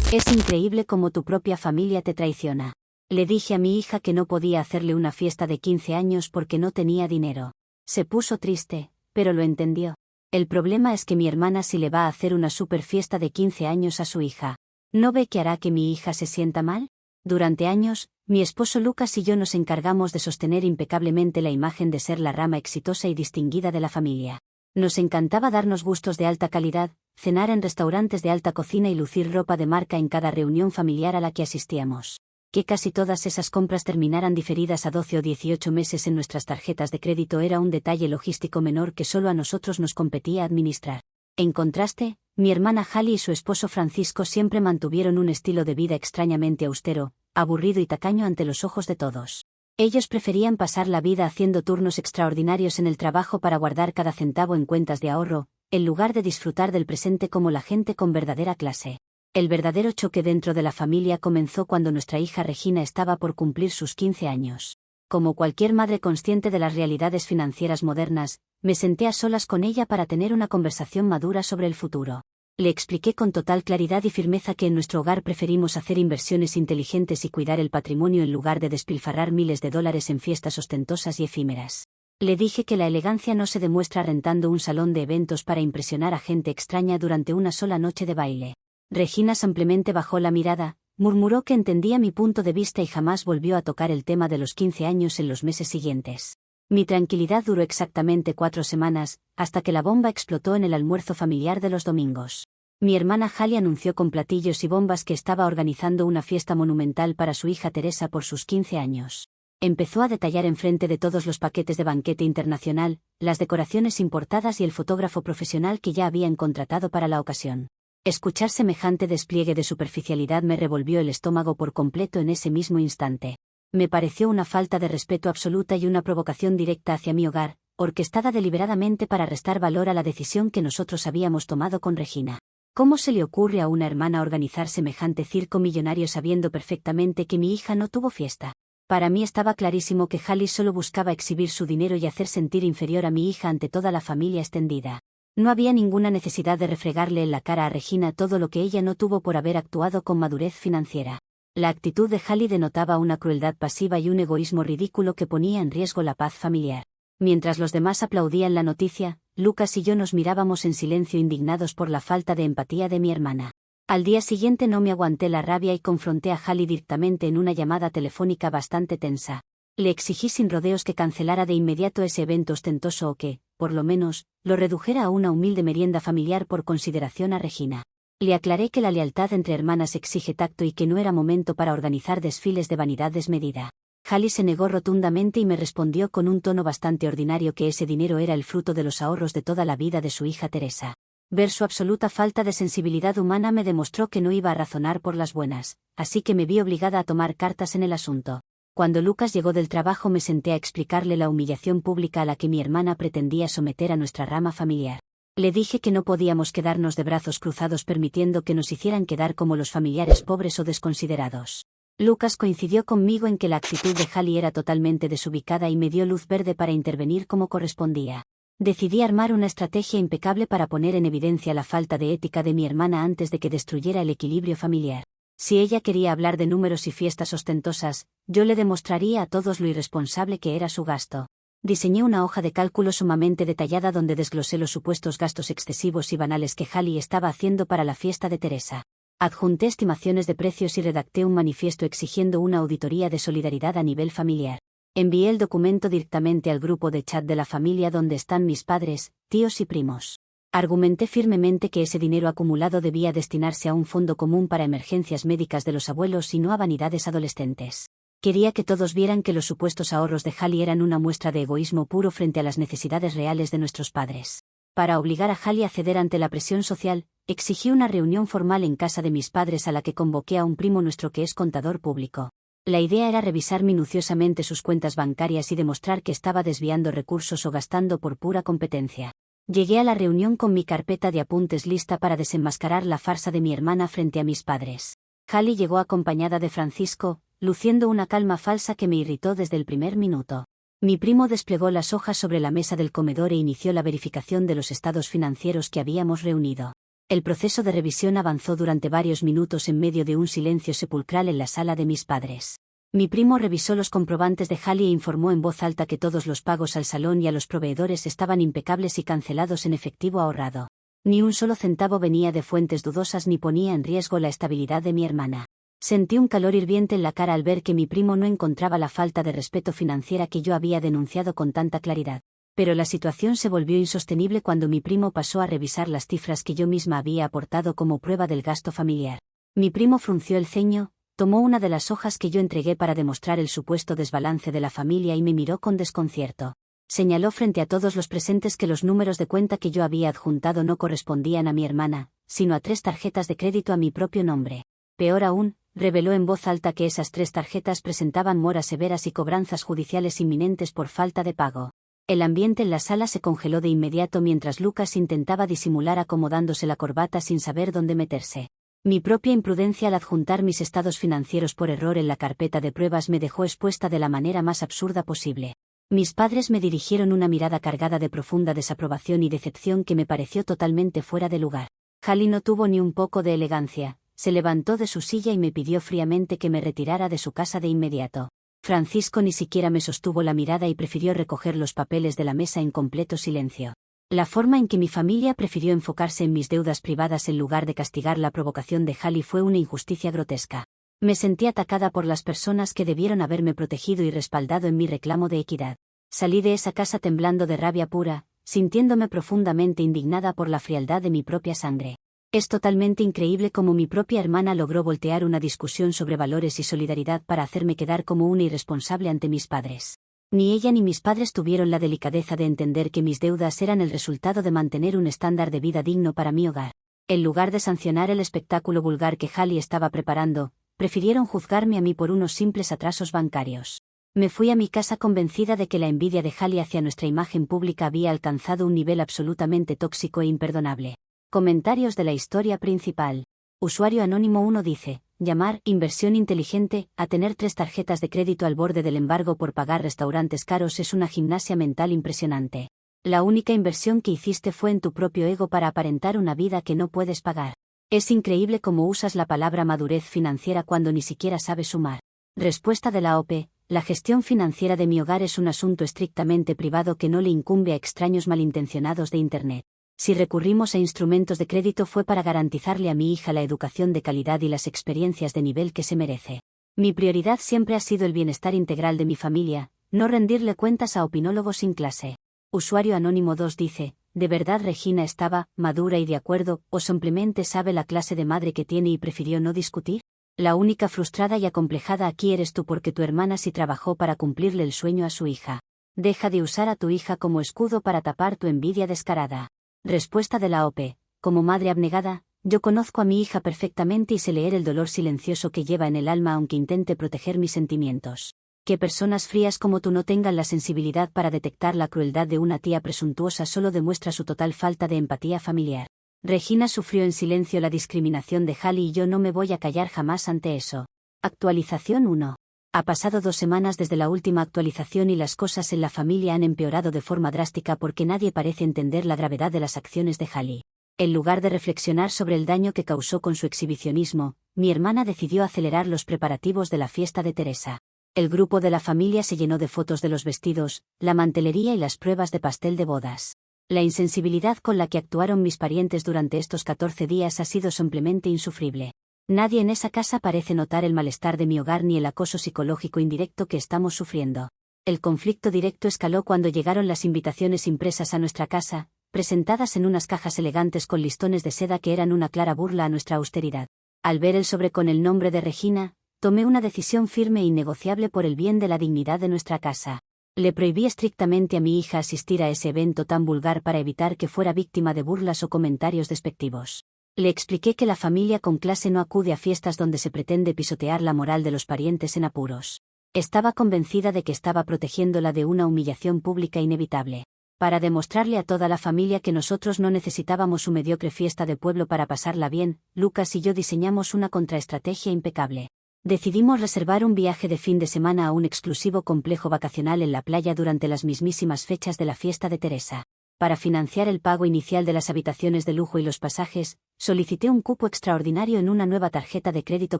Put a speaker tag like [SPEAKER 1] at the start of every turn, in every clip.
[SPEAKER 1] Es increíble cómo tu propia familia te traiciona. Le dije a mi hija que no podía hacerle una fiesta de 15 años porque no tenía dinero. Se puso triste, pero lo entendió. El problema es que mi hermana sí le va a hacer una super fiesta de 15 años a su hija. ¿No ve que hará que mi hija se sienta mal? Durante años, mi esposo Lucas y yo nos encargamos de sostener impecablemente la imagen de ser la rama exitosa y distinguida de la familia. Nos encantaba darnos gustos de alta calidad, cenar en restaurantes de alta cocina y lucir ropa de marca en cada reunión familiar a la que asistíamos. Que casi todas esas compras terminaran diferidas a 12 o 18 meses en nuestras tarjetas de crédito era un detalle logístico menor que solo a nosotros nos competía administrar. En contraste, mi hermana Hallie y su esposo Francisco siempre mantuvieron un estilo de vida extrañamente austero, aburrido y tacaño ante los ojos de todos. Ellos preferían pasar la vida haciendo turnos extraordinarios en el trabajo para guardar cada centavo en cuentas de ahorro, en lugar de disfrutar del presente como la gente con verdadera clase. El verdadero choque dentro de la familia comenzó cuando nuestra hija Regina estaba por cumplir sus 15 años. Como cualquier madre consciente de las realidades financieras modernas, me senté a solas con ella para tener una conversación madura sobre el futuro. Le expliqué con total claridad y firmeza que en nuestro hogar preferimos hacer inversiones inteligentes y cuidar el patrimonio en lugar de despilfarrar miles de dólares en fiestas ostentosas y efímeras. Le dije que la elegancia no se demuestra rentando un salón de eventos para impresionar a gente extraña durante una sola noche de baile. Regina simplemente bajó la mirada, murmuró que entendía mi punto de vista y jamás volvió a tocar el tema de los 15 años en los meses siguientes. Mi tranquilidad duró exactamente 4 semanas, hasta que la bomba explotó en el almuerzo familiar de los domingos. Mi hermana Hallie anunció con platillos y bombas que estaba organizando una fiesta monumental para su hija Teresa por sus 15 años. Empezó a detallar enfrente de todos los paquetes de banquete internacional, las decoraciones importadas y el fotógrafo profesional que ya habían contratado para la ocasión. Escuchar semejante despliegue de superficialidad me revolvió el estómago por completo en ese mismo instante. Me pareció una falta de respeto absoluta y una provocación directa hacia mi hogar, orquestada deliberadamente para restar valor a la decisión que nosotros habíamos tomado con Regina. ¿Cómo se le ocurre a una hermana organizar semejante circo millonario sabiendo perfectamente que mi hija no tuvo fiesta? Para mí estaba clarísimo que Hallie solo buscaba exhibir su dinero y hacer sentir inferior a mi hija ante toda la familia extendida. No había ninguna necesidad de refregarle en la cara a Regina todo lo que ella no tuvo por haber actuado con madurez financiera. La actitud de Hallie denotaba una crueldad pasiva y un egoísmo ridículo que ponía en riesgo la paz familiar. Mientras los demás aplaudían la noticia, Lucas y yo nos mirábamos en silencio indignados por la falta de empatía de mi hermana. Al día siguiente no me aguanté la rabia y confronté a Hallie directamente en una llamada telefónica bastante tensa. Le exigí sin rodeos que cancelara de inmediato ese evento ostentoso o que, por lo menos, lo redujera a una humilde merienda familiar por consideración a Regina. Le aclaré que la lealtad entre hermanas exige tacto y que no era momento para organizar desfiles de vanidad desmedida. Hallie se negó rotundamente y me respondió con un tono bastante ordinario que ese dinero era el fruto de los ahorros de toda la vida de su hija Teresa. Ver su absoluta falta de sensibilidad humana me demostró que no iba a razonar por las buenas, así que me vi obligada a tomar cartas en el asunto. Cuando Lucas llegó del trabajo me senté a explicarle la humillación pública a la que mi hermana pretendía someter a nuestra rama familiar. Le dije que no podíamos quedarnos de brazos cruzados permitiendo que nos hicieran quedar como los familiares pobres o desconsiderados. Lucas coincidió conmigo en que la actitud de Hallie era totalmente desubicada y me dio luz verde para intervenir como correspondía. Decidí armar una estrategia impecable para poner en evidencia la falta de ética de mi hermana antes de que destruyera el equilibrio familiar. Si ella quería hablar de números y fiestas ostentosas, yo le demostraría a todos lo irresponsable que era su gasto. Diseñé una hoja de cálculo sumamente detallada donde desglosé los supuestos gastos excesivos y banales que Hallie estaba haciendo para la fiesta de Teresa. Adjunté estimaciones de precios y redacté un manifiesto exigiendo una auditoría de solidaridad a nivel familiar. Envié el documento directamente al grupo de chat de la familia donde están mis padres, tíos y primos. Argumenté firmemente que ese dinero acumulado debía destinarse a un fondo común para emergencias médicas de los abuelos y no a vanidades adolescentes. Quería que todos vieran que los supuestos ahorros de Hallie eran una muestra de egoísmo puro frente a las necesidades reales de nuestros padres. Para obligar a Hallie a ceder ante la presión social, exigí una reunión formal en casa de mis padres a la que convoqué a un primo nuestro que es contador público. La idea era revisar minuciosamente sus cuentas bancarias y demostrar que estaba desviando recursos o gastando por pura competencia. Llegué a la reunión con mi carpeta de apuntes lista para desenmascarar la farsa de mi hermana frente a mis padres. Hallie llegó acompañada de Francisco, luciendo una calma falsa que me irritó desde el primer minuto. Mi primo desplegó las hojas sobre la mesa del comedor e inició la verificación de los estados financieros que habíamos reunido. El proceso de revisión avanzó durante varios minutos en medio de un silencio sepulcral en la sala de mis padres. Mi primo revisó los comprobantes de Hallie e informó en voz alta que todos los pagos al salón y a los proveedores estaban impecables y cancelados en efectivo ahorrado. Ni un solo centavo venía de fuentes dudosas ni ponía en riesgo la estabilidad de mi hermana. Sentí un calor hirviente en la cara al ver que mi primo no encontraba la falta de respeto financiera que yo había denunciado con tanta claridad. Pero la situación se volvió insostenible cuando mi primo pasó a revisar las cifras que yo misma había aportado como prueba del gasto familiar. Mi primo frunció el ceño, tomó una de las hojas que yo entregué para demostrar el supuesto desbalance de la familia y me miró con desconcierto. Señaló frente a todos los presentes que los números de cuenta que yo había adjuntado no correspondían a mi hermana, sino a 3 tarjetas de crédito a mi propio nombre. Peor aún, reveló en voz alta que esas 3 tarjetas presentaban moras severas y cobranzas judiciales inminentes por falta de pago. El ambiente en la sala se congeló de inmediato mientras Lucas intentaba disimular acomodándose la corbata sin saber dónde meterse. Mi propia imprudencia al adjuntar mis estados financieros por error en la carpeta de pruebas me dejó expuesta de la manera más absurda posible. Mis padres me dirigieron una mirada cargada de profunda desaprobación y decepción que me pareció totalmente fuera de lugar. Hallie no tuvo ni un poco de elegancia, se levantó de su silla y me pidió fríamente que me retirara de su casa de inmediato. Francisco ni siquiera me sostuvo la mirada y prefirió recoger los papeles de la mesa en completo silencio. La forma en que mi familia prefirió enfocarse en mis deudas privadas en lugar de castigar la provocación de Hallie fue una injusticia grotesca. Me sentí atacada por las personas que debieron haberme protegido y respaldado en mi reclamo de equidad. Salí de esa casa temblando de rabia pura, sintiéndome profundamente indignada por la frialdad de mi propia sangre. Es totalmente increíble cómo mi propia hermana logró voltear una discusión sobre valores y solidaridad para hacerme quedar como una irresponsable ante mis padres. Ni ella ni mis padres tuvieron la delicadeza de entender que mis deudas eran el resultado de mantener un estándar de vida digno para mi hogar. En lugar de sancionar el espectáculo vulgar que Hallie estaba preparando, prefirieron juzgarme a mí por unos simples atrasos bancarios. Me fui a mi casa convencida de que la envidia de Hallie hacia nuestra imagen pública había alcanzado un nivel absolutamente tóxico e imperdonable. Comentarios de la historia principal. Usuario anónimo 1 dice: llamar inversión inteligente a tener 3 tarjetas de crédito al borde del embargo por pagar restaurantes caros es una gimnasia mental impresionante. La única inversión que hiciste fue en tu propio ego para aparentar una vida que no puedes pagar. Es increíble cómo usas la palabra madurez financiera cuando ni siquiera sabes sumar. Respuesta de la OP: la gestión financiera de mi hogar es un asunto estrictamente privado que no le incumbe a extraños malintencionados de Internet. Si recurrimos a instrumentos de crédito fue para garantizarle a mi hija la educación de calidad y las experiencias de nivel que se merece. Mi prioridad siempre ha sido el bienestar integral de mi familia, no rendirle cuentas a opinólogos sin clase. Usuario anónimo 2 dice: ¿de verdad Regina estaba madura y de acuerdo, o simplemente sabe la clase de madre que tiene y prefirió no discutir? La única frustrada y acomplejada aquí eres tú porque tu hermana sí trabajó para cumplirle el sueño a su hija. Deja de usar a tu hija como escudo para tapar tu envidia descarada. Respuesta de la OP: como madre abnegada, yo conozco a mi hija perfectamente y sé leer el dolor silencioso que lleva en el alma aunque intente proteger mis sentimientos. Que personas frías como tú no tengan la sensibilidad para detectar la crueldad de una tía presuntuosa solo demuestra su total falta de empatía familiar. Regina sufrió en silencio la discriminación de Hallie y yo no me voy a callar jamás ante eso. Actualización 1. Ha pasado 2 semanas desde la última actualización y las cosas en la familia han empeorado de forma drástica porque nadie parece entender la gravedad de las acciones de Hallie. En lugar de reflexionar sobre el daño que causó con su exhibicionismo, mi hermana decidió acelerar los preparativos de la fiesta de Teresa. El grupo de la familia se llenó de fotos de los vestidos, la mantelería y las pruebas de pastel de bodas. La insensibilidad con la que actuaron mis parientes durante estos 14 días ha sido simplemente insufrible. Nadie en esa casa parece notar el malestar de mi hogar ni el acoso psicológico indirecto que estamos sufriendo. El conflicto directo escaló cuando llegaron las invitaciones impresas a nuestra casa, presentadas en unas cajas elegantes con listones de seda que eran una clara burla a nuestra austeridad. Al ver el sobre con el nombre de Regina, tomé una decisión firme e innegociable por el bien de la dignidad de nuestra casa. Le prohibí estrictamente a mi hija asistir a ese evento tan vulgar para evitar que fuera víctima de burlas o comentarios despectivos. Le expliqué que la familia con clase no acude a fiestas donde se pretende pisotear la moral de los parientes en apuros. Estaba convencida de que estaba protegiéndola de una humillación pública inevitable. Para demostrarle a toda la familia que nosotros no necesitábamos su mediocre fiesta de pueblo para pasarla bien, Lucas y yo diseñamos una contraestrategia impecable. Decidimos reservar un viaje de fin de semana a un exclusivo complejo vacacional en la playa durante las mismísimas fechas de la fiesta de Teresa. Para financiar el pago inicial de las habitaciones de lujo y los pasajes, solicité un cupo extraordinario en una nueva tarjeta de crédito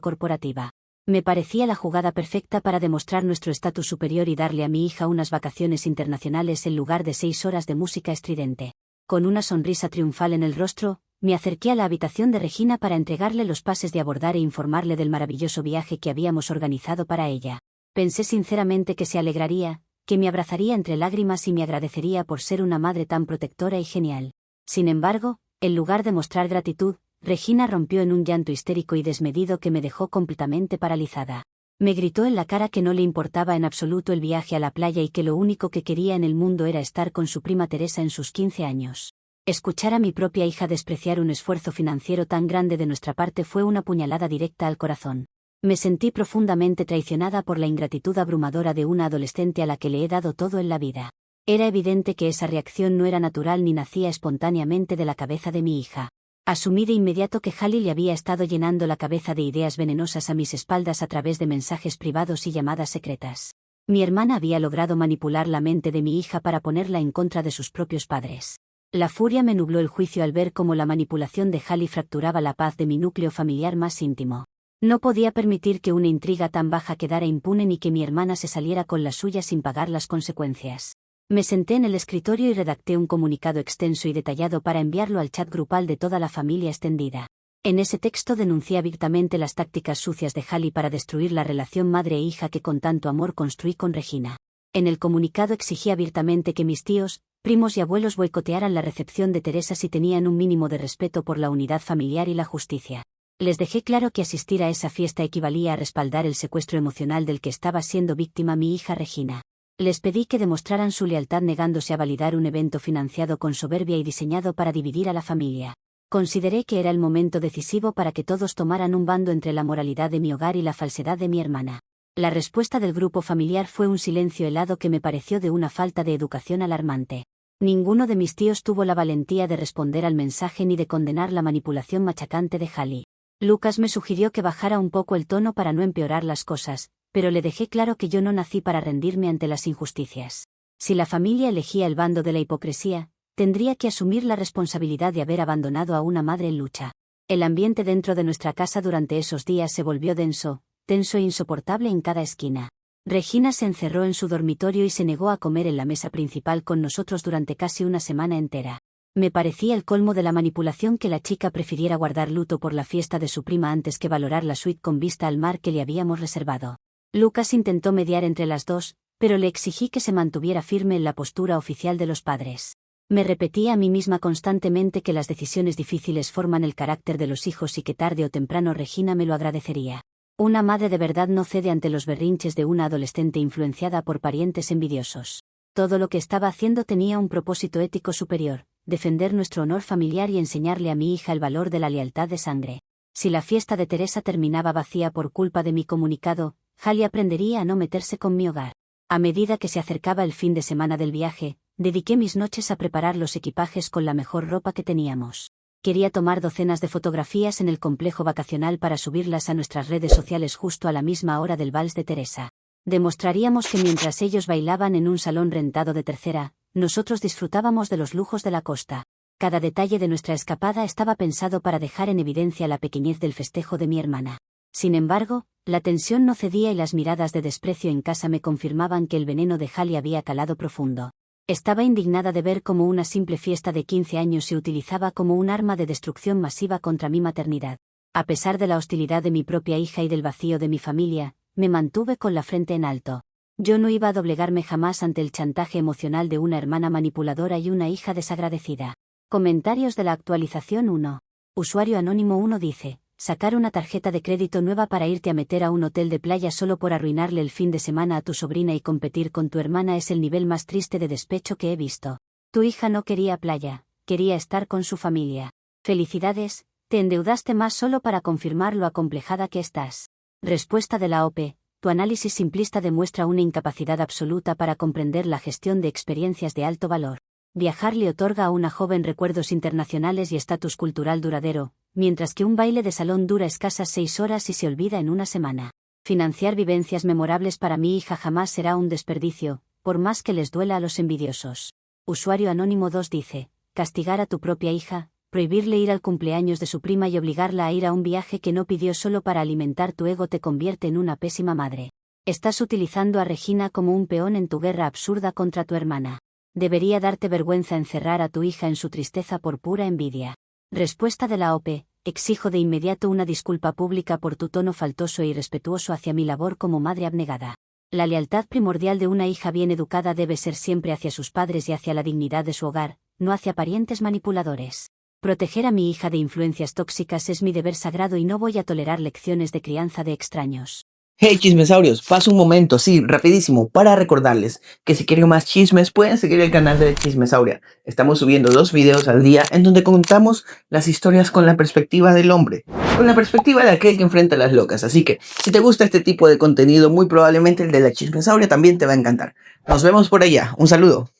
[SPEAKER 1] corporativa. Me parecía la jugada perfecta para demostrar nuestro estatus superior y darle a mi hija unas vacaciones internacionales en lugar de 6 horas de música estridente. Con una sonrisa triunfal en el rostro, me acerqué a la habitación de Regina para entregarle los pases de abordar e informarle del maravilloso viaje que habíamos organizado para ella. Pensé sinceramente que se alegraría, que me abrazaría entre lágrimas y me agradecería por ser una madre tan protectora y genial. Sin embargo, en lugar de mostrar gratitud, Regina rompió en un llanto histérico y desmedido que me dejó completamente paralizada. Me gritó en la cara que no le importaba en absoluto el viaje a la playa y que lo único que quería en el mundo era estar con su prima Teresa en sus 15 años. Escuchar a mi propia hija despreciar un esfuerzo financiero tan grande de nuestra parte fue una puñalada directa al corazón. Me sentí profundamente traicionada por la ingratitud abrumadora de una adolescente a la que le he dado todo en la vida. Era evidente que esa reacción no era natural ni nacía espontáneamente de la cabeza de mi hija. Asumí de inmediato que Hallie le había estado llenando la cabeza de ideas venenosas a mis espaldas a través de mensajes privados y llamadas secretas. Mi hermana había logrado manipular la mente de mi hija para ponerla en contra de sus propios padres. La furia me nubló el juicio al ver cómo la manipulación de Hallie fracturaba la paz de mi núcleo familiar más íntimo. No podía permitir que una intriga tan baja quedara impune ni que mi hermana se saliera con la suya sin pagar las consecuencias. Me senté en el escritorio y redacté un comunicado extenso y detallado para enviarlo al chat grupal de toda la familia extendida. En ese texto denuncié abiertamente las tácticas sucias de Hallie para destruir la relación madre e hija que con tanto amor construí con Regina. En el comunicado exigí abiertamente que mis tíos, primos y abuelos boicotearan la recepción de Teresa si tenían un mínimo de respeto por la unidad familiar y la justicia. Les dejé claro que asistir a esa fiesta equivalía a respaldar el secuestro emocional del que estaba siendo víctima mi hija Regina. Les pedí que demostraran su lealtad negándose a validar un evento financiado con soberbia y diseñado para dividir a la familia. Consideré que era el momento decisivo para que todos tomaran un bando entre la moralidad de mi hogar y la falsedad de mi hermana. La respuesta del grupo familiar fue un silencio helado que me pareció de una falta de educación alarmante. Ninguno de mis tíos tuvo la valentía de responder al mensaje ni de condenar la manipulación machacante de Hallie. Lucas me sugirió que bajara un poco el tono para no empeorar las cosas, pero le dejé claro que yo no nací para rendirme ante las injusticias. Si la familia elegía el bando de la hipocresía, tendría que asumir la responsabilidad de haber abandonado a una madre en lucha. El ambiente dentro de nuestra casa durante esos días se volvió denso, tenso e insoportable en cada esquina. Regina se encerró en su dormitorio y se negó a comer en la mesa principal con nosotros durante casi una semana entera. Me parecía el colmo de la manipulación que la chica prefiriera guardar luto por la fiesta de su prima antes que valorar la suite con vista al mar que le habíamos reservado. Lucas intentó mediar entre las dos, pero le exigí que se mantuviera firme en la postura oficial de los padres. Me repetía a mí misma constantemente que las decisiones difíciles forman el carácter de los hijos y que tarde o temprano Regina me lo agradecería. Una madre de verdad no cede ante los berrinches de una adolescente influenciada por parientes envidiosos. Todo lo que estaba haciendo tenía un propósito ético superior: defender nuestro honor familiar y enseñarle a mi hija el valor de la lealtad de sangre. Si la fiesta de Teresa terminaba vacía por culpa de mi comunicado, Hallie aprendería a no meterse con mi hogar. A medida que se acercaba el fin de semana del viaje, dediqué mis noches a preparar los equipajes con la mejor ropa que teníamos. Quería tomar docenas de fotografías en el complejo vacacional para subirlas a nuestras redes sociales justo a la misma hora del vals de Teresa. Demostraríamos que mientras ellos bailaban en un salón rentado de tercera, nosotros disfrutábamos de los lujos de la costa. Cada detalle de nuestra escapada estaba pensado para dejar en evidencia la pequeñez del festejo de mi hermana. Sin embargo, la tensión no cedía y las miradas de desprecio en casa me confirmaban que el veneno de Hallie había calado profundo. Estaba indignada de ver cómo una simple fiesta de 15 años se utilizaba como un arma de destrucción masiva contra mi maternidad. A pesar de la hostilidad de mi propia hija y del vacío de mi familia, me mantuve con la frente en alto. Yo no iba a doblegarme jamás ante el chantaje emocional de una hermana manipuladora y una hija desagradecida. Comentarios de la actualización 1. Usuario anónimo 1 dice: sacar una tarjeta de crédito nueva para irte a meter a un hotel de playa solo por arruinarle el fin de semana a tu sobrina y competir con tu hermana es el nivel más triste de despecho que he visto. Tu hija no quería playa, quería estar con su familia. Felicidades, te endeudaste más solo para confirmar lo acomplejada que estás. Respuesta de la OP: tu análisis simplista demuestra una incapacidad absoluta para comprender la gestión de experiencias de alto valor. Viajar le otorga a una joven recuerdos internacionales y estatus cultural duradero, mientras que un baile de salón dura escasas 6 horas y se olvida en una semana. Financiar vivencias memorables para mi hija jamás será un desperdicio, por más que les duela a los envidiosos. Usuario Anónimo 2 dice, castigar a tu propia hija, prohibirle ir al cumpleaños de su prima y obligarla a ir a un viaje que no pidió solo para alimentar tu ego te convierte en una pésima madre. Estás utilizando a Regina como un peón en tu guerra absurda contra tu hermana. Debería darte vergüenza encerrar a tu hija en su tristeza por pura envidia. Respuesta de la OP, exijo de inmediato una disculpa pública por tu tono faltoso e irrespetuoso hacia mi labor como madre abnegada. La lealtad primordial de una hija bien educada debe ser siempre hacia sus padres y hacia la dignidad de su hogar, no hacia parientes manipuladores. Proteger a mi hija de influencias tóxicas es mi deber sagrado y no voy a tolerar lecciones de crianza de extraños.
[SPEAKER 2] Hey chismesaurios, paso un momento, sí, rapidísimo, para recordarles que si quieren más chismes pueden seguir el canal de Chismesauria. Estamos subiendo 2 videos al día en donde contamos las historias con la perspectiva del hombre, con la perspectiva de aquel que enfrenta a las locas. Así que, si te gusta este tipo de contenido, muy probablemente el de la Chismesauria también te va a encantar. Nos vemos por allá, un saludo.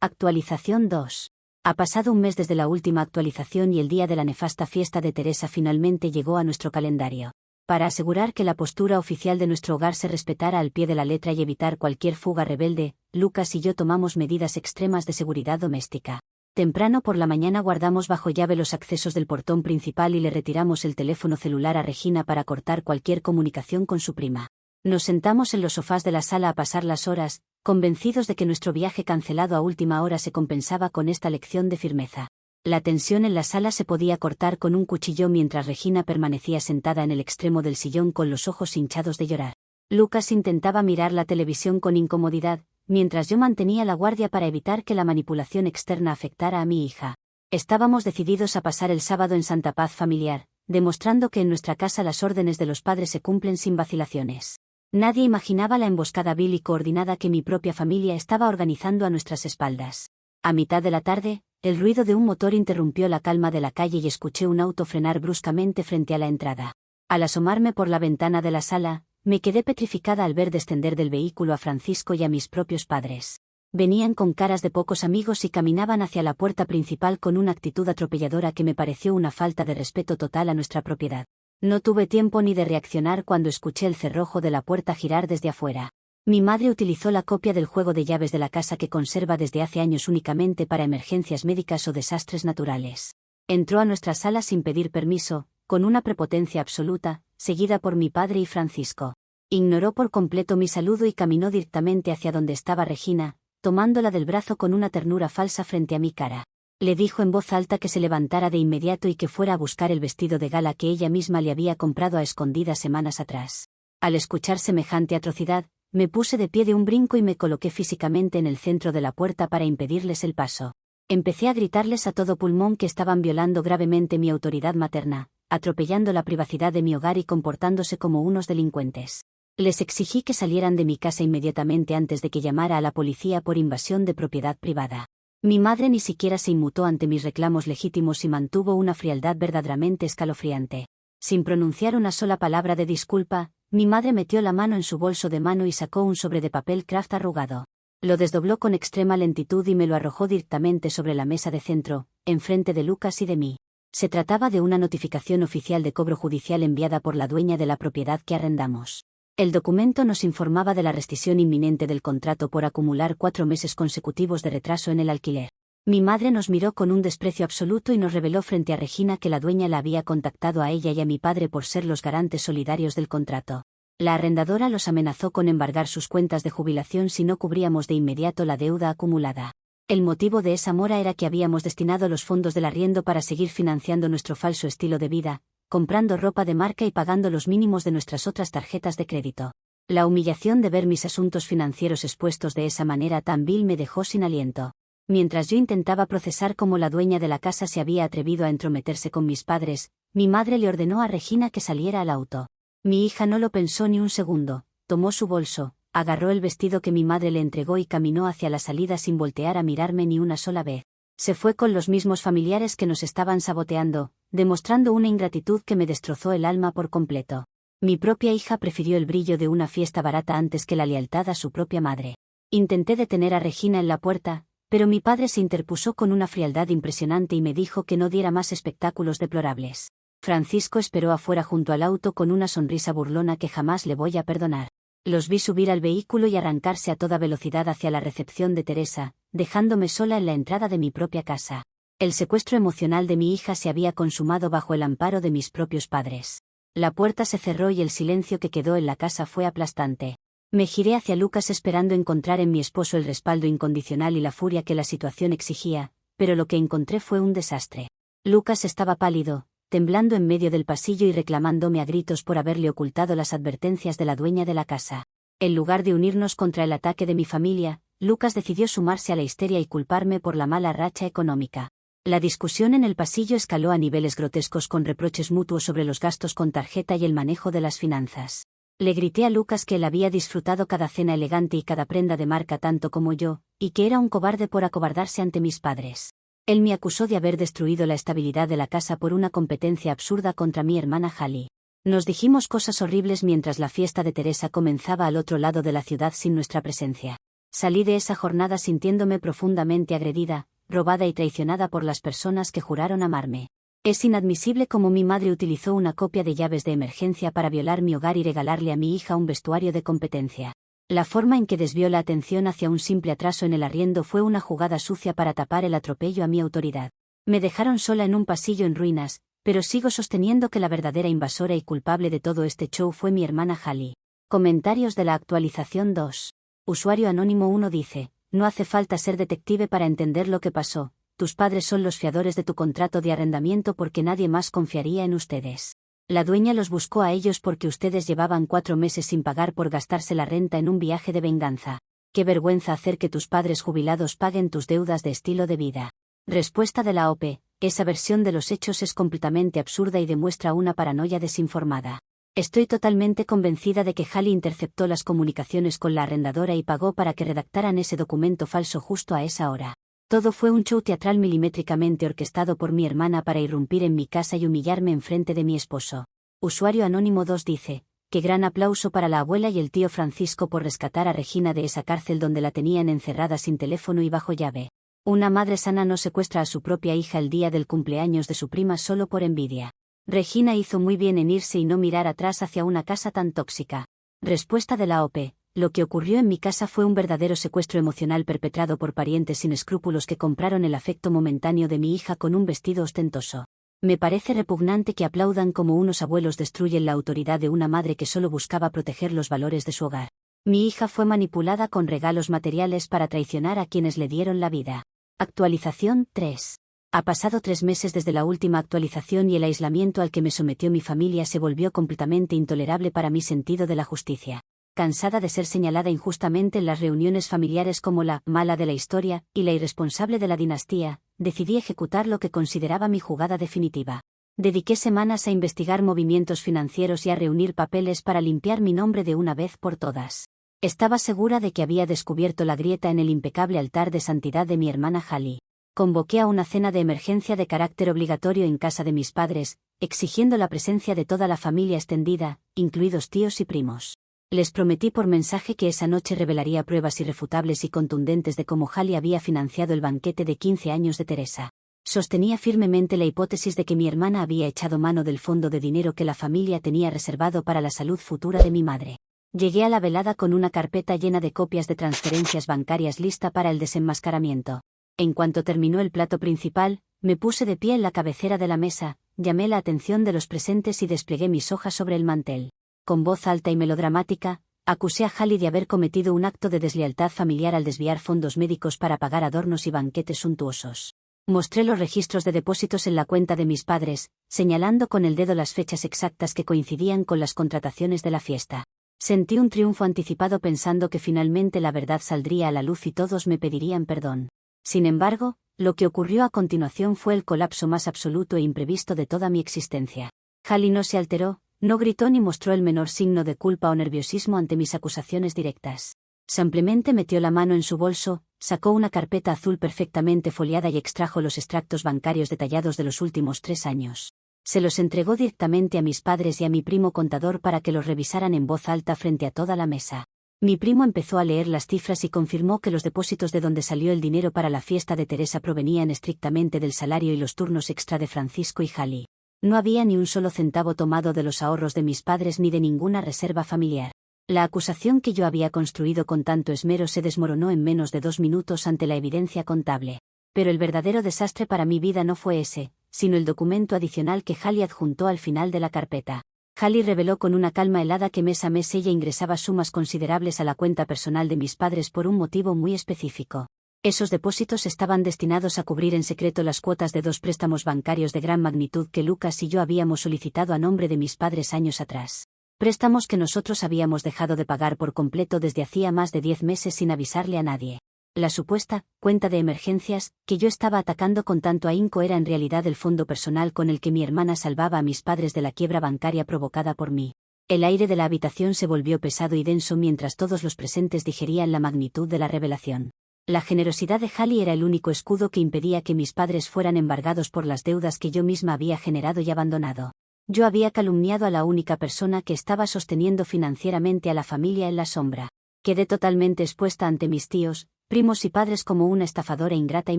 [SPEAKER 1] Actualización 2. Ha pasado un mes desde la última actualización y el día de la nefasta fiesta de Teresa finalmente llegó a nuestro calendario. Para asegurar que la postura oficial de nuestro hogar se respetara al pie de la letra y evitar cualquier fuga rebelde, Lucas y yo tomamos medidas extremas de seguridad doméstica. Temprano por la mañana guardamos bajo llave los accesos del portón principal y le retiramos el teléfono celular a Regina para cortar cualquier comunicación con su prima. Nos sentamos en los sofás de la sala a pasar las horas, convencidos de que nuestro viaje cancelado a última hora se compensaba con esta lección de firmeza. La tensión en la sala se podía cortar con un cuchillo mientras Regina permanecía sentada en el extremo del sillón con los ojos hinchados de llorar. Lucas intentaba mirar la televisión con incomodidad, mientras yo mantenía la guardia para evitar que la manipulación externa afectara a mi hija. Estábamos decididos a pasar el sábado en santa paz familiar, demostrando que en nuestra casa las órdenes de los padres se cumplen sin vacilaciones. Nadie imaginaba la emboscada vil y coordinada que mi propia familia estaba organizando a nuestras espaldas. A mitad de la tarde, el ruido de un motor interrumpió la calma de la calle y escuché un auto frenar bruscamente frente a la entrada. Al asomarme por la ventana de la sala, me quedé petrificada al ver descender del vehículo a Francisco y a mis propios padres. Venían con caras de pocos amigos y caminaban hacia la puerta principal con una actitud atropelladora que me pareció una falta de respeto total a nuestra propiedad. No tuve tiempo ni de reaccionar cuando escuché el cerrojo de la puerta girar desde afuera. Mi madre utilizó la copia del juego de llaves de la casa que conserva desde hace años únicamente para emergencias médicas o desastres naturales. Entró a nuestra sala sin pedir permiso, con una prepotencia absoluta, seguida por mi padre y Francisco. Ignoró por completo mi saludo y caminó directamente hacia donde estaba Regina, tomándola del brazo con una ternura falsa frente a mi cara. Le dijo en voz alta que se levantara de inmediato y que fuera a buscar el vestido de gala que ella misma le había comprado a escondidas semanas atrás. Al escuchar semejante atrocidad, me puse de pie de un brinco y me coloqué físicamente en el centro de la puerta para impedirles el paso. Empecé a gritarles a todo pulmón que estaban violando gravemente mi autoridad materna, atropellando la privacidad de mi hogar y comportándose como unos delincuentes. Les exigí que salieran de mi casa inmediatamente antes de que llamara a la policía por invasión de propiedad privada. Mi madre ni siquiera se inmutó ante mis reclamos legítimos y mantuvo una frialdad verdaderamente escalofriante. Sin pronunciar una sola palabra de disculpa, mi madre metió la mano en su bolso de mano y sacó un sobre de papel craft arrugado. Lo desdobló con extrema lentitud y me lo arrojó directamente sobre la mesa de centro, enfrente de Lucas y de mí. Se trataba de una notificación oficial de cobro judicial enviada por la dueña de la propiedad que arrendamos. El documento nos informaba de la rescisión inminente del contrato por acumular 4 meses consecutivos de retraso en el alquiler. Mi madre nos miró con un desprecio absoluto y nos reveló frente a Regina que la dueña la había contactado a ella y a mi padre por ser los garantes solidarios del contrato. La arrendadora los amenazó con embargar sus cuentas de jubilación si no cubríamos de inmediato la deuda acumulada. El motivo de esa mora era que habíamos destinado los fondos del arriendo para seguir financiando nuestro falso estilo de vida, comprando ropa de marca y pagando los mínimos de nuestras otras tarjetas de crédito. La humillación de ver mis asuntos financieros expuestos de esa manera tan vil me dejó sin aliento. Mientras yo intentaba procesar cómo la dueña de la casa se había atrevido a entrometerse con mis padres, mi madre le ordenó a Regina que saliera al auto. Mi hija no lo pensó ni un segundo, tomó su bolso, agarró el vestido que mi madre le entregó y caminó hacia la salida sin voltear a mirarme ni una sola vez. Se fue con los mismos familiares que nos estaban saboteando, demostrando una ingratitud que me destrozó el alma por completo. Mi propia hija prefirió el brillo de una fiesta barata antes que la lealtad a su propia madre. Intenté detener a Regina en la puerta, pero mi padre se interpuso con una frialdad impresionante y me dijo que no diera más espectáculos deplorables. Francisco esperó afuera junto al auto con una sonrisa burlona que jamás le voy a perdonar. Los vi subir al vehículo y arrancarse a toda velocidad hacia la recepción de Teresa, dejándome sola en la entrada de mi propia casa. El secuestro emocional de mi hija se había consumado bajo el amparo de mis propios padres. La puerta se cerró y el silencio que quedó en la casa fue aplastante. Me giré hacia Lucas esperando encontrar en mi esposo el respaldo incondicional y la furia que la situación exigía, pero lo que encontré fue un desastre. Lucas estaba pálido, temblando en medio del pasillo y reclamándome a gritos por haberle ocultado las advertencias de la dueña de la casa. En lugar de unirnos contra el ataque de mi familia, Lucas decidió sumarse a la histeria y culparme por la mala racha económica. La discusión en el pasillo escaló a niveles grotescos con reproches mutuos sobre los gastos con tarjeta y el manejo de las finanzas. Le grité a Lucas que él había disfrutado cada cena elegante y cada prenda de marca tanto como yo, y que era un cobarde por acobardarse ante mis padres. Él me acusó de haber destruido la estabilidad de la casa por una competencia absurda contra mi hermana Hallie. Nos dijimos cosas horribles mientras la fiesta de Teresa comenzaba al otro lado de la ciudad sin nuestra presencia. Salí de esa jornada sintiéndome profundamente agredida, robada y traicionada por las personas que juraron amarme. Es inadmisible cómo mi madre utilizó una copia de llaves de emergencia para violar mi hogar y regalarle a mi hija un vestuario de competencia. La forma en que desvió la atención hacia un simple atraso en el arriendo fue una jugada sucia para tapar el atropello a mi autoridad. Me dejaron sola en un pasillo en ruinas, pero sigo sosteniendo que la verdadera invasora y culpable de todo este show fue mi hermana Hallie. Comentarios de la actualización 2. Usuario anónimo 1 dice: no hace falta ser detective para entender lo que pasó. Tus padres son los fiadores de tu contrato de arrendamiento porque nadie más confiaría en ustedes. La dueña los buscó a ellos porque ustedes llevaban 4 meses sin pagar por gastarse la renta en un viaje de venganza. Qué vergüenza hacer que tus padres jubilados paguen tus deudas de estilo de vida. Respuesta de la OP: esa versión de los hechos es completamente absurda y demuestra una paranoia desinformada. Estoy totalmente convencida de que Hallie interceptó las comunicaciones con la arrendadora y pagó para que redactaran ese documento falso justo a esa hora. Todo fue un show teatral milimétricamente orquestado por mi hermana para irrumpir en mi casa y humillarme enfrente de mi esposo. Usuario anónimo 2 dice: qué gran aplauso para la abuela y el tío Francisco por rescatar a Regina de esa cárcel donde la tenían encerrada sin teléfono y bajo llave. Una madre sana no secuestra a su propia hija el día del cumpleaños de su prima solo por envidia. Regina hizo muy bien en irse y no mirar atrás hacia una casa tan tóxica. Respuesta de la OP: lo que ocurrió en mi casa fue un verdadero secuestro emocional perpetrado por parientes sin escrúpulos que compraron el afecto momentáneo de mi hija con un vestido ostentoso. Me parece repugnante que aplaudan como unos abuelos destruyen la autoridad de una madre que solo buscaba proteger los valores de su hogar. Mi hija fue manipulada con regalos materiales para traicionar a quienes le dieron la vida. Actualización 3. Ha pasado 3 meses desde la última actualización y el aislamiento al que me sometió mi familia se volvió completamente intolerable para mi sentido de la justicia. Cansada de ser señalada injustamente en las reuniones familiares como la mala de la historia y la irresponsable de la dinastía, decidí ejecutar lo que consideraba mi jugada definitiva. Dediqué semanas a investigar movimientos financieros y a reunir papeles para limpiar mi nombre de una vez por todas. Estaba segura de que había descubierto la grieta en el impecable altar de santidad de mi hermana Hallie. Convoqué a una cena de emergencia de carácter obligatorio en casa de mis padres, exigiendo la presencia de toda la familia extendida, incluidos tíos y primos. Les prometí por mensaje que esa noche revelaría pruebas irrefutables y contundentes de cómo Hallie había financiado el banquete de 15 años de Teresa. Sostenía firmemente la hipótesis de que mi hermana había echado mano del fondo de dinero que la familia tenía reservado para la salud futura de mi madre. Llegué a la velada con una carpeta llena de copias de transferencias bancarias lista para el desenmascaramiento. En cuanto terminó el plato principal, me puse de pie en la cabecera de la mesa, llamé la atención de los presentes y desplegué mis hojas sobre el mantel. Con voz alta y melodramática, acusé a Hallie de haber cometido un acto de deslealtad familiar al desviar fondos médicos para pagar adornos y banquetes suntuosos. Mostré los registros de depósitos en la cuenta de mis padres, señalando con el dedo las fechas exactas que coincidían con las contrataciones de la fiesta. Sentí un triunfo anticipado pensando que finalmente la verdad saldría a la luz y todos me pedirían perdón. Sin embargo, lo que ocurrió a continuación fue el colapso más absoluto e imprevisto de toda mi existencia. Hallie no se alteró, no gritó ni mostró el menor signo de culpa o nerviosismo ante mis acusaciones directas. Simplemente metió la mano en su bolso, sacó una carpeta azul perfectamente foliada y extrajo los extractos bancarios detallados de los últimos 3 años. Se los entregó directamente a mis padres y a mi primo contador para que los revisaran en voz alta frente a toda la mesa. Mi primo empezó a leer las cifras y confirmó que los depósitos de donde salió el dinero para la fiesta de Teresa provenían estrictamente del salario y los turnos extra de Francisco y Hallie. No había ni un solo centavo tomado de los ahorros de mis padres ni de ninguna reserva familiar. La acusación que yo había construido con tanto esmero se desmoronó en menos de 2 minutos ante la evidencia contable. Pero el verdadero desastre para mi vida no fue ese, sino el documento adicional que Hallie adjuntó al final de la carpeta. Hallie reveló con una calma helada que mes a mes ella ingresaba sumas considerables a la cuenta personal de mis padres por un motivo muy específico. Esos depósitos estaban destinados a cubrir en secreto las cuotas de 2 préstamos bancarios de gran magnitud que Lucas y yo habíamos solicitado a nombre de mis padres años atrás. Préstamos que nosotros habíamos dejado de pagar por completo desde hacía más de 10 meses sin avisarle a nadie. La supuesta cuenta de emergencias que yo estaba atacando con tanto ahínco era en realidad el fondo personal con el que mi hermana salvaba a mis padres de la quiebra bancaria provocada por mí. El aire de la habitación se volvió pesado y denso mientras todos los presentes digerían la magnitud de la revelación. La generosidad de Hallie era el único escudo que impedía que mis padres fueran embargados por las deudas que yo misma había generado y abandonado. Yo había calumniado a la única persona que estaba sosteniendo financieramente a la familia en la sombra. Quedé totalmente expuesta ante mis tíos, primos y padres como una estafadora ingrata y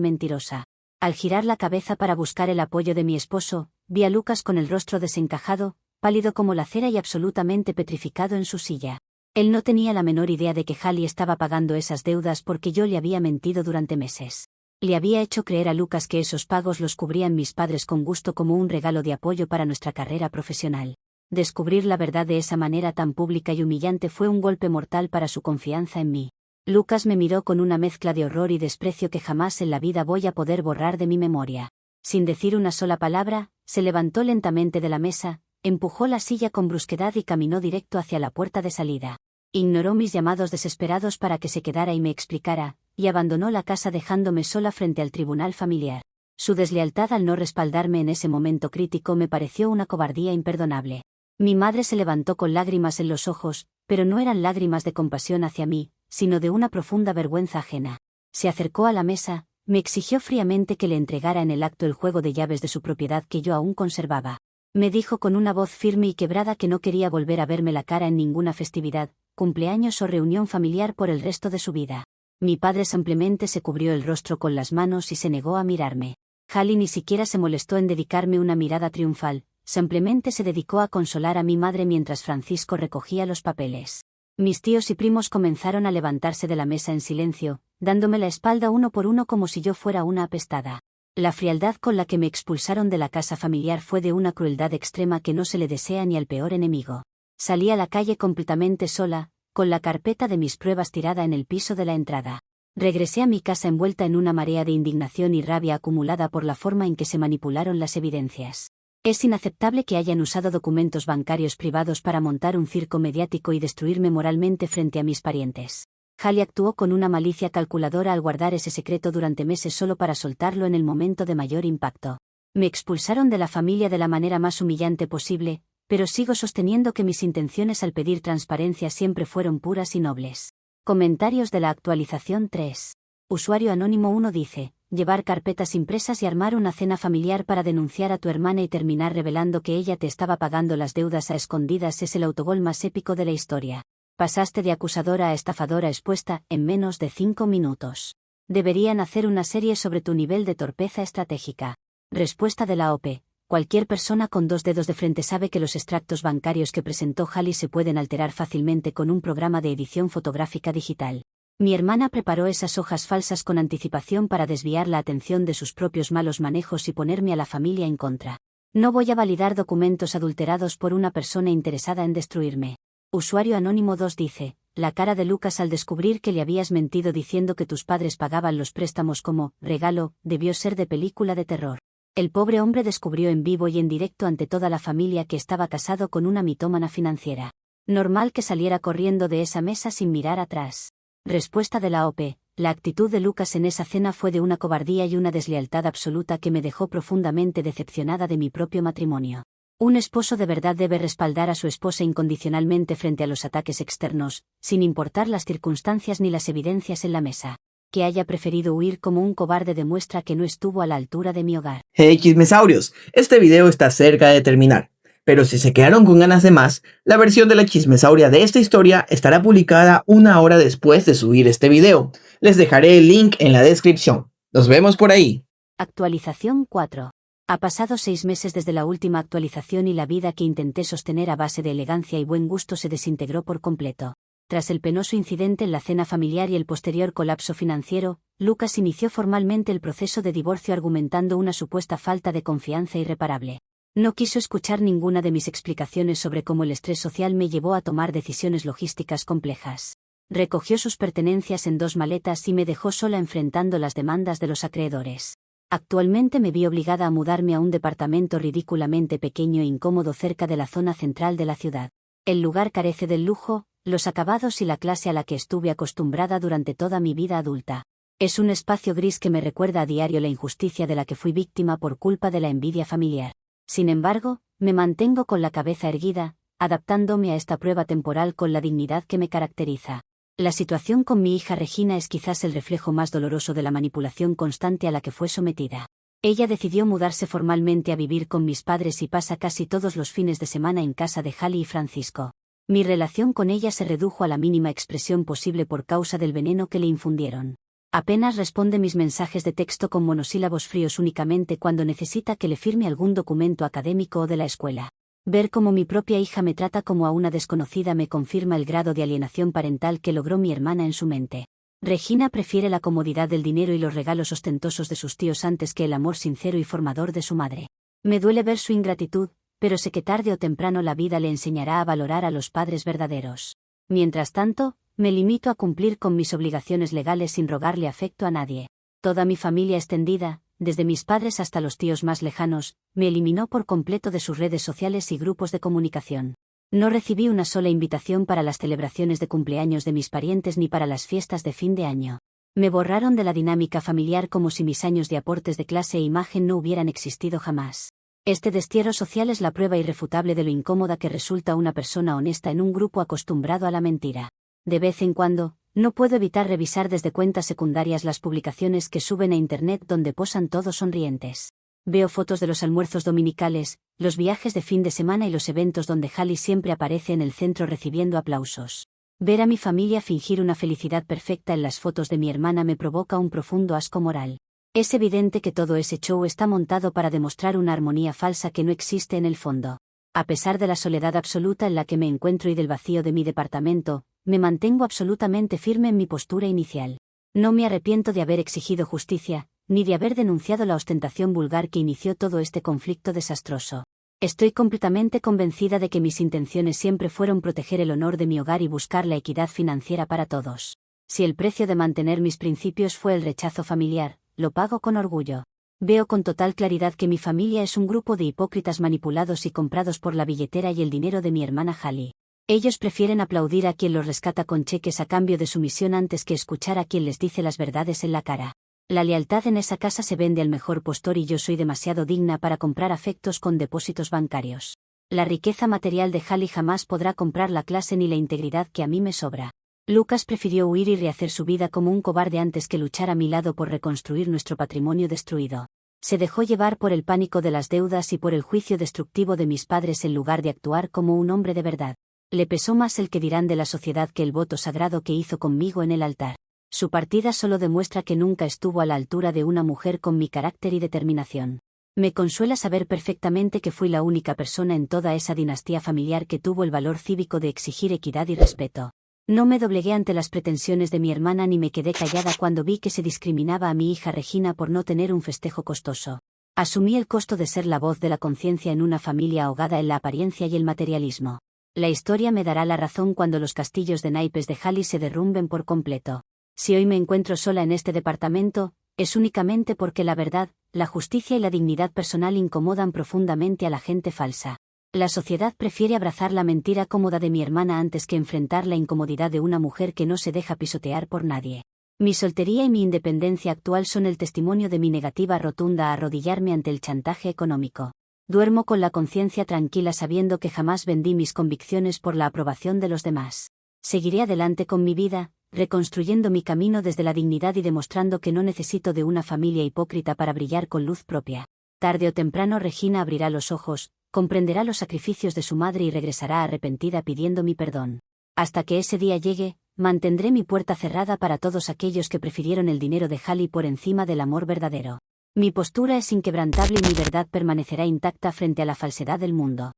[SPEAKER 1] mentirosa. Al girar la cabeza para buscar el apoyo de mi esposo, vi a Lucas con el rostro desencajado, pálido como la cera y absolutamente petrificado en su silla. Él no tenía la menor idea de que Hallie estaba pagando esas deudas porque yo le había mentido durante meses. Le había hecho creer a Lucas que esos pagos los cubrían mis padres con gusto como un regalo de apoyo para nuestra carrera profesional. Descubrir la verdad de esa manera tan pública y humillante fue un golpe mortal para su confianza en mí. Lucas me miró con una mezcla de horror y desprecio que jamás en la vida voy a poder borrar de mi memoria. Sin decir una sola palabra, se levantó lentamente de la mesa, empujó la silla con brusquedad y caminó directo hacia la puerta de salida. Ignoró mis llamados desesperados para que se quedara y me explicara, y abandonó la casa dejándome sola frente al tribunal familiar. Su deslealtad al no respaldarme en ese momento crítico me pareció una cobardía imperdonable. Mi madre se levantó con lágrimas en los ojos, pero no eran lágrimas de compasión hacia mí, sino de una profunda vergüenza ajena. Se acercó a la mesa, me exigió fríamente que le entregara en el acto el juego de llaves de su propiedad que yo aún conservaba. Me dijo con una voz firme y quebrada que no quería volver a verme la cara en ninguna festividad, cumpleaños o reunión familiar por el resto de su vida. Mi padre simplemente se cubrió el rostro con las manos y se negó a mirarme. Hallie ni siquiera se molestó en dedicarme una mirada triunfal, simplemente se dedicó a consolar a mi madre mientras Francisco recogía los papeles. Mis tíos y primos comenzaron a levantarse de la mesa en silencio, dándome la espalda uno por uno como si yo fuera una apestada. La frialdad con la que me expulsaron de la casa familiar fue de una crueldad extrema que no se le desea ni al peor enemigo. Salí a la calle completamente sola, con la carpeta de mis pruebas tirada en el piso de la entrada. Regresé a mi casa envuelta en una marea de indignación y rabia acumulada por la forma en que se manipularon las evidencias. Es inaceptable que hayan usado documentos bancarios privados para montar un circo mediático y destruirme moralmente frente a mis parientes. Hallie actuó con una malicia calculadora al guardar ese secreto durante meses solo para soltarlo en el momento de mayor impacto. Me expulsaron de la familia de la manera más humillante posible, pero sigo sosteniendo que mis intenciones al pedir transparencia siempre fueron puras y nobles. Comentarios de la actualización 3. Usuario anónimo 1 dice: llevar carpetas impresas y armar una cena familiar para denunciar a tu hermana y terminar revelando que ella te estaba pagando las deudas a escondidas es el autogol más épico de la historia. Pasaste de acusadora a estafadora expuesta en menos de 5 minutos. Deberían hacer una serie sobre tu nivel de torpeza estratégica. Respuesta de la OP. Cualquier persona con 2 dedos de frente sabe que los extractos bancarios que presentó Hallie se pueden alterar fácilmente con un programa de edición fotográfica digital. Mi hermana preparó esas hojas falsas con anticipación para desviar la atención de sus propios malos manejos y ponerme a la familia en contra. No voy a validar documentos adulterados por una persona interesada en destruirme. Usuario anónimo 2 dice: la cara de Lucas al descubrir que le habías mentido diciendo que tus padres pagaban los préstamos como regalo, debió ser de película de terror. El pobre hombre descubrió en vivo y en directo ante toda la familia que estaba casado con una mitómana financiera. Normal que saliera corriendo de esa mesa sin mirar atrás. Respuesta de la OP. La actitud de Lucas en esa cena fue de una cobardía y una deslealtad absoluta que me dejó profundamente decepcionada de mi propio matrimonio. Un esposo de verdad debe respaldar a su esposa incondicionalmente frente a los ataques externos, sin importar las circunstancias ni las evidencias en la mesa. Que haya preferido huir como un cobarde demuestra que no estuvo a la altura de mi hogar.
[SPEAKER 2] Hey chismesaurios, este video está cerca de terminar, pero si se quedaron con ganas de más, la versión de la chismesauria de esta historia estará publicada 1 hora después de subir este video. Les dejaré el link en la descripción. Nos vemos por ahí.
[SPEAKER 1] Actualización 4. Ha pasado 6 meses desde la última actualización y la vida que intenté sostener a base de elegancia y buen gusto se desintegró por completo. Tras el penoso incidente en la cena familiar y el posterior colapso financiero, Lucas inició formalmente el proceso de divorcio argumentando una supuesta falta de confianza irreparable. No quiso escuchar ninguna de mis explicaciones sobre cómo el estrés social me llevó a tomar decisiones logísticas complejas. Recogió sus pertenencias en 2 maletas y me dejó sola enfrentando las demandas de los acreedores. Actualmente me vi obligada a mudarme a un departamento ridículamente pequeño e incómodo cerca de la zona central de la ciudad. El lugar carece del lujo, los acabados y la clase a la que estuve acostumbrada durante toda mi vida adulta. Es un espacio gris que me recuerda a diario la injusticia de la que fui víctima por culpa de la envidia familiar. Sin embargo, me mantengo con la cabeza erguida, adaptándome a esta prueba temporal con la dignidad que me caracteriza. La situación con mi hija Regina es quizás el reflejo más doloroso de la manipulación constante a la que fue sometida. Ella decidió mudarse formalmente a vivir con mis padres y pasa casi todos los fines de semana en casa de Hallie y Francisco. Mi relación con ella se redujo a la mínima expresión posible por causa del veneno que le infundieron. Apenas responde mis mensajes de texto con monosílabos fríos únicamente cuando necesita que le firme algún documento académico o de la escuela. Ver cómo mi propia hija me trata como a una desconocida me confirma el grado de alienación parental que logró mi hermana en su mente. Regina prefiere la comodidad del dinero y los regalos ostentosos de sus tíos antes que el amor sincero y formador de su madre. Me duele ver su ingratitud, pero sé que tarde o temprano la vida le enseñará a valorar a los padres verdaderos. Mientras tanto, me limito a cumplir con mis obligaciones legales sin rogarle afecto a nadie. Toda mi familia extendida, desde mis padres hasta los tíos más lejanos, me eliminó por completo de sus redes sociales y grupos de comunicación. No recibí una sola invitación para las celebraciones de cumpleaños de mis parientes ni para las fiestas de fin de año. Me borraron de la dinámica familiar como si mis años de aportes de clase e imagen no hubieran existido jamás. Este destierro social es la prueba irrefutable de lo incómoda que resulta una persona honesta en un grupo acostumbrado a la mentira. De vez en cuando, no puedo evitar revisar desde cuentas secundarias las publicaciones que suben a internet donde posan todos sonrientes. Veo fotos de los almuerzos dominicales, los viajes de fin de semana y los eventos donde Hallie siempre aparece en el centro recibiendo aplausos. Ver a mi familia fingir una felicidad perfecta en las fotos de mi hermana me provoca un profundo asco moral. Es evidente que todo ese show está montado para demostrar una armonía falsa que no existe en el fondo. A pesar de la soledad absoluta en la que me encuentro y del vacío de mi departamento, me mantengo absolutamente firme en mi postura inicial. No me arrepiento de haber exigido justicia, ni de haber denunciado la ostentación vulgar que inició todo este conflicto desastroso. Estoy completamente convencida de que mis intenciones siempre fueron proteger el honor de mi hogar y buscar la equidad financiera para todos. Si el precio de mantener mis principios fue el rechazo familiar, lo pago con orgullo. Veo con total claridad que mi familia es un grupo de hipócritas manipulados y comprados por la billetera y el dinero de mi hermana Hallie. Ellos prefieren aplaudir a quien los rescata con cheques a cambio de sumisión antes que escuchar a quien les dice las verdades en la cara. La lealtad en esa casa se vende al mejor postor y yo soy demasiado digna para comprar afectos con depósitos bancarios. La riqueza material de Hallie jamás podrá comprar la clase ni la integridad que a mí me sobra. Lucas prefirió huir y rehacer su vida como un cobarde antes que luchar a mi lado por reconstruir nuestro patrimonio destruido. Se dejó llevar por el pánico de las deudas y por el juicio destructivo de mis padres en lugar de actuar como un hombre de verdad. Le pesó más el que dirán de la sociedad que el voto sagrado que hizo conmigo en el altar. Su partida solo demuestra que nunca estuvo a la altura de una mujer con mi carácter y determinación. Me consuela saber perfectamente que fui la única persona en toda esa dinastía familiar que tuvo el valor cívico de exigir equidad y respeto. No me doblegué ante las pretensiones de mi hermana ni me quedé callada cuando vi que se discriminaba a mi hija Regina por no tener un festejo costoso. Asumí el costo de ser la voz de la conciencia en una familia ahogada en la apariencia y el materialismo. La historia me dará la razón cuando los castillos de naipes de Hallie se derrumben por completo. Si hoy me encuentro sola en este departamento, es únicamente porque la verdad, la justicia y la dignidad personal incomodan profundamente a la gente falsa. La sociedad prefiere abrazar la mentira cómoda de mi hermana antes que enfrentar la incomodidad de una mujer que no se deja pisotear por nadie. Mi soltería y mi independencia actual son el testimonio de mi negativa rotunda a arrodillarme ante el chantaje económico. Duermo con la conciencia tranquila sabiendo que jamás vendí mis convicciones por la aprobación de los demás. Seguiré adelante con mi vida, reconstruyendo mi camino desde la dignidad y demostrando que no necesito de una familia hipócrita para brillar con luz propia. Tarde o temprano Regina abrirá los ojos, comprenderá los sacrificios de su madre y regresará arrepentida pidiendo mi perdón. Hasta que ese día llegue, mantendré mi puerta cerrada para todos aquellos que prefirieron el dinero de Hallie por encima del amor verdadero. Mi postura es inquebrantable y mi verdad permanecerá intacta frente a la falsedad del mundo.